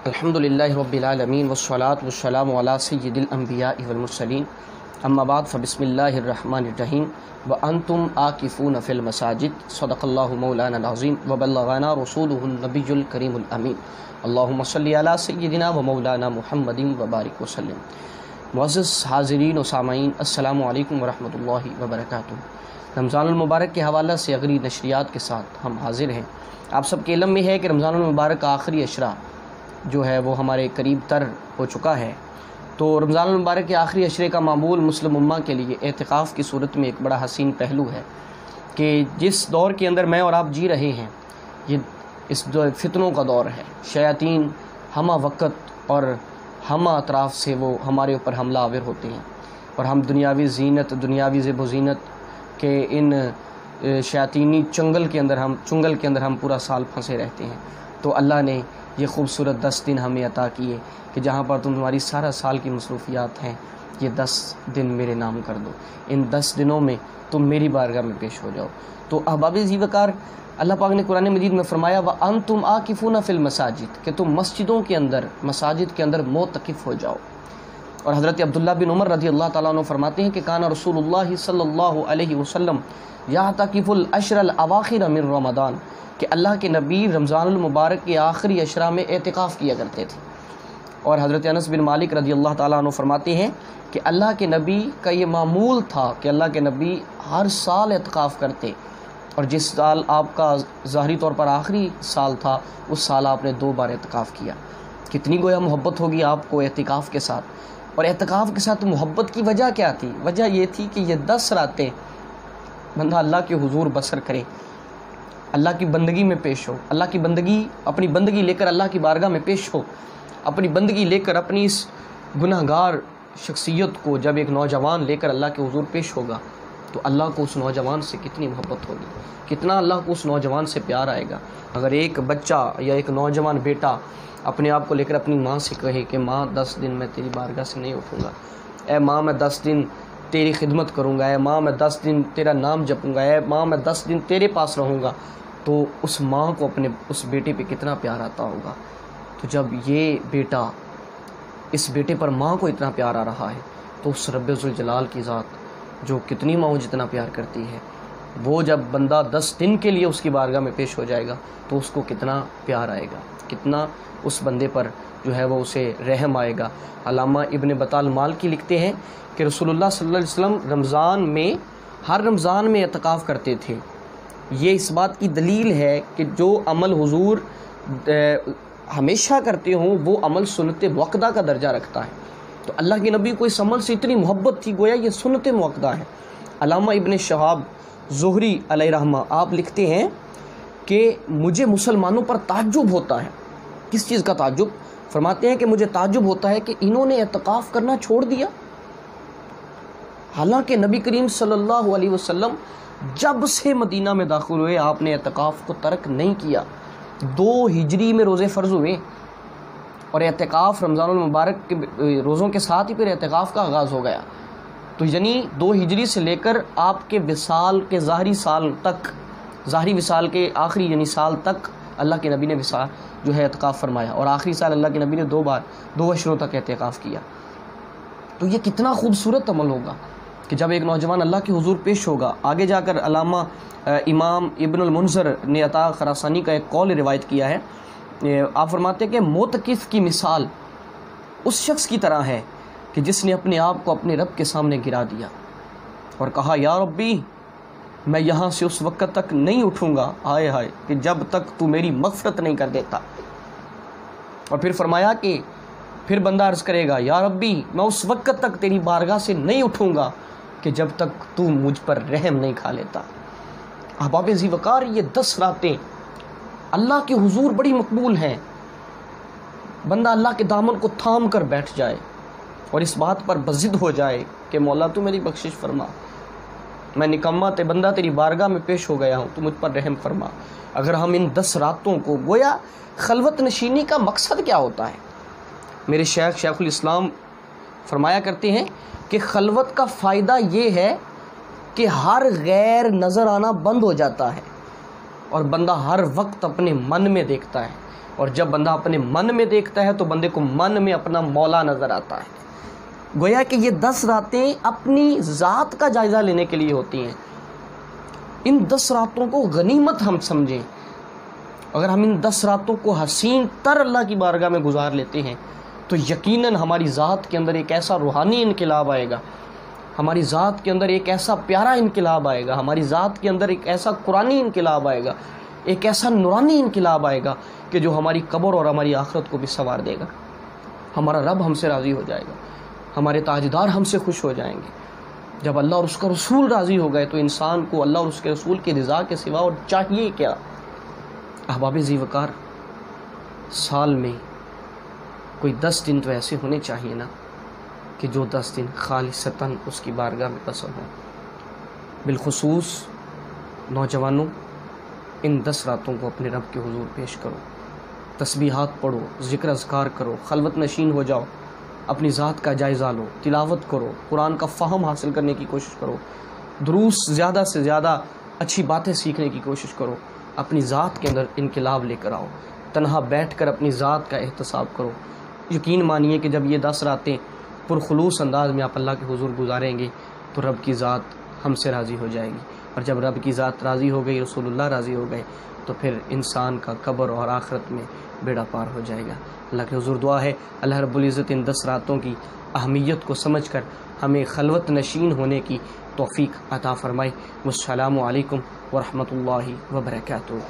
الحمدللہ رب العالمین والصلاة والسلام علی سید الانبیاء والمرسلین اما بعد فبسم اللہ الرحمن الرحیم وانتم عاکفون فی المساجد صدق اللہ مولانا العظیم وبلغنا رسولہ النبی الکریم الامین اللہم صلی علی سیدنا و مولانا محمد وبارک وسلم۔ معزز حاضرین و سامعین، السلام علیکم ورحمۃ اللہ وبرکاتہ۔ رمضان المبارک کے حوالے سے اگلی نشریات کے ساتھ ہم حاضر ہیں۔ آپ سب کے علم میں ہے کہ رمضان المبارک کا آخری عشرہ جو ہے وہ ہمارے قریب تر ہو چکا ہے، تو رمضان المبارک کے آخری عشرے کا معمول مسلم امہ کے لیے اعتکاف کی صورت میں ایک بڑا حسین پہلو ہے کہ جس دور کے اندر میں اور آپ جی رہے ہیں، یہ اس فتنوں کا دور ہے۔ شیاطین ہمہ وقت اور ہمہ اطراف سے وہ ہمارے اوپر حملہ آور ہوتے ہیں، اور ہم دنیاوی زینت، دنیاوی زیب و زینت کے ان شیاطینی چنگل کے اندر ہم پورا سال پھنسے رہتے ہیں۔ تو اللہ نے یہ خوبصورت 10 دن ہمیں عطا کیے کہ جہاں پر تمہاری سارا سال کی مصروفیات ہیں، یہ 10 دن میرے نام کر دو، ان 10 دنوں میں تم میری بارگاہ میں پیش ہو جاؤ۔ تو احباب ذی وقار، اللہ پاک نے قرآن مجید میں فرمایا وَأَنْتُمْ عَاكِفُونَ فِي الْمَسَاجِدِ کہ تم مسجدوں کے اندر، مساجد کے اندر معتکف ہو جاؤ۔ اور حضرت عبداللہ بن عمر رضی اللہ تعالیٰ عنہ فرماتے ہیں کہ کان رسول اللہ صلی اللہ علیہ وسلم یعتکف العشر الاواخر من رمضان کہ اللہ کے نبی رمضان المبارک کے آخری عشرہ میں اعتکاف کیا کرتے تھے۔ اور حضرت انس بن مالک رضی اللہ تعالیٰ عنہ فرماتے ہیں کہ اللہ کے نبی کا یہ معمول تھا کہ اللہ کے نبی ہر سال اعتکاف کرتے، اور جس سال آپ کا ظاہری طور پر آخری سال تھا، اس سال آپ نے 2 بار اعتکاف کیا۔ کتنی گویا محبت ہوگی آپ کو اعتکاف کے ساتھ۔ اور اعتکاف کے ساتھ محبت کی وجہ کیا تھی؟ وجہ یہ تھی کہ یہ 10 راتیں بندہ اللہ کے حضور بسر کرے، اللہ کی بندگی میں پیش ہو، اللہ کی بندگی، اپنی بندگی لے کر اللہ کی بارگاہ میں پیش ہو، اپنی بندگی لے کر اپنی اس گناہ گار شخصیت کو جب ایک نوجوان لے کر اللہ کے حضور پیش ہوگا تو اللہ کو اس نوجوان سے کتنی محبت ہوگی، کتنا اللہ کو اس نوجوان سے پیار آئے گا۔ اگر ایک بچہ یا ایک نوجوان بیٹا اپنے آپ کو لے کر اپنی ماں سے کہے کہ ماں 10 دن میں تیری بارگاہ سے نہیں اٹھوں گا، اے ماں میں 10 دن تیری خدمت کروں گا، اے ماں میں 10 دن تیرا نام جپوں گا، اے ماں میں 10 دن تیرے پاس رہوں گا، تو اس ماں کو اپنے اس بیٹے پہ کتنا پیار آتا ہوگا۔ تو جب یہ بیٹا، اس بیٹے پر ماں کو اتنا پیار آ رہا ہے، تو اس رب ذوالجلال کی ذات جو کتنی ماں جتنا پیار کرتی ہے، وہ جب بندہ 10 دن کے لیے اس کی بارگاہ میں پیش ہو جائے گا تو اس کو کتنا پیار آئے گا، کتنا اس بندے پر جو ہے وہ اسے رحم آئے گا۔ علامہ ابن بطال مالکی لکھتے ہیں کہ رسول اللہ صلی اللہ علیہ وسلم ہر رمضان میں اعتکاف کرتے تھے۔ یہ اس بات کی دلیل ہے کہ جو عمل حضور ہمیشہ کرتے ہوں وہ عمل سنت موقدہ کا درجہ رکھتا ہے۔ تو اللہ کے نبی کو اس عمل سے اتنی محبت تھی، گویا یہ سنت موقدہ ہے۔ علامہ ابن شہاب زہری علیہ رحمہ آپ لکھتے ہیں کہ مجھے مسلمانوں پر تعجب ہوتا ہے۔ کس چیز کا تعجب؟ فرماتے ہیں کہ مجھے تعجب ہوتا ہے کہ انہوں نے اعتکاف کرنا چھوڑ دیا، حالانکہ نبی کریم صلی اللہ علیہ وسلم جب سے مدینہ میں داخل ہوئے آپ نے اعتکاف کو ترک نہیں کیا۔ 2 ہجری میں روزے فرض ہوئے، اور اعتکاف رمضان المبارک کے روزوں کے ساتھ ہی پھر اعتکاف کا آغاز ہو گیا۔ تو یعنی 2 ہجری سے لے کر آپ کے وصال کے ظاہری سال تک، ظاہری وصال کے آخری یعنی سال تک اللہ کے نبی نے وصال جو ہے اعتکاف فرمایا، اور آخری سال اللہ کے نبی نے 2 بار 2 عشروں تک اعتکاف کیا۔ تو یہ کتنا خوبصورت عمل ہوگا کہ جب ایک نوجوان اللہ کے حضور پیش ہوگا۔ آگے جا کر علامہ امام ابن المنذر نے عطا خراسانی کا ایک قول روایت کیا ہے۔ آپ فرماتے ہیں کہ معتکف کی مثال اس شخص کی طرح ہے کہ جس نے اپنے آپ کو اپنے رب کے سامنے گرا دیا اور کہا یا ربی، میں یہاں سے اس وقت تک نہیں اٹھوں گا، ہائے ہائے، کہ جب تک تو میری مغفرت نہیں کر دیتا۔ اور پھر فرمایا کہ پھر بندہ عرض کرے گا یا ربی، میں اس وقت تک تیری بارگاہ سے نہیں اٹھوں گا کہ جب تک تو مجھ پر رحم نہیں کھا لیتا۔ احباب ذی وقار، یہ 10 راتیں اللہ کے حضور بڑی مقبول ہیں۔ بندہ اللہ کے دامن کو تھام کر بیٹھ جائے اور اس بات پر بضد ہو جائے کہ مولا تو میری بخشش فرما، میں نکما تے بندہ تیری بارگاہ میں پیش ہو گیا ہوں، تو مجھ پر رحم فرما۔ اگر ہم ان 10 راتوں کو، گویا خلوت نشینی کا مقصد کیا ہوتا ہے؟ میرے شیخ الاسلام فرمایا کرتے ہیں کہ خلوت کا فائدہ یہ ہے کہ ہر غیر نظر آنا بند ہو جاتا ہے، اور بندہ ہر وقت اپنے من میں دیکھتا ہے، اور جب بندہ اپنے من میں دیکھتا ہے تو بندے کو من میں اپنا مولا نظر آتا ہے۔ گویا کہ یہ 10 راتیں اپنی ذات کا جائزہ لینے کے لیے ہوتی ہیں۔ ان 10 راتوں کو غنیمت ہم سمجھیں۔ اگر ہم ان 10 راتوں کو حسین تر اللہ کی بارگاہ میں گزار لیتے ہیں تو یقیناً ہماری ذات کے اندر ایک ایسا روحانی انقلاب آئے گا، ہماری ذات کے اندر ایک ایسا پیارا انقلاب آئے گا، ہماری ذات کے اندر ایک ایسا قرآنی انقلاب آئے گا، ایک ایسا نورانی انقلاب آئے گا کہ جو ہماری قبر اور ہماری آخرت کو بھی سنوار دے گا۔ ہمارا رب ہم سے راضی ہو جائے گا، ہمارے تاجدار ہم سے خوش ہو جائیں گے۔ جب اللہ اور اس کا رسول راضی ہو گئے تو انسان کو اللہ اور اس کے رسول کی رضا کے سوا اور چاہیے کیا؟ احباب ذی وقار، سال میں کوئی 10 دن تو ایسے ہونے چاہیے نا کہ جو 10 دن خالصتاً اس کی بارگاہ میں پسند ہوں۔ بالخصوص نوجوانوں، ان 10 راتوں کو اپنے رب کے حضور پیش کرو، تسبیحات پڑھو، ذکر اذکار کرو، خلوت نشین ہو جاؤ، اپنی ذات کا جائزہ لو، تلاوت کرو، قرآن کا فہم حاصل کرنے کی کوشش کرو، دروس زیادہ سے زیادہ اچھی باتیں سیکھنے کی کوشش کرو، اپنی ذات کے اندر انقلاب لے کر آؤ، تنہا بیٹھ کر اپنی ذات کا احتساب کرو۔ یقین مانیے کہ جب یہ 10 راتیں پرخلوص انداز میں آپ اللہ کے حضور گزاریں گے تو رب کی ذات ہم سے راضی ہو جائے گی، اور جب رب کی ذات راضی ہو گئی، رسول اللہ راضی ہو گئے، تو پھر انسان کا قبر اور آخرت میں بیڑا پار ہو جائے گا۔ اللہ کے حضور دعا ہے اللہ رب العزت ان 10 راتوں کی اہمیت کو سمجھ کر ہمیں خلوت نشین ہونے کی توفیق عطا فرمائے۔ والسلام علیکم ورحمۃ اللہ وبرکاتہ۔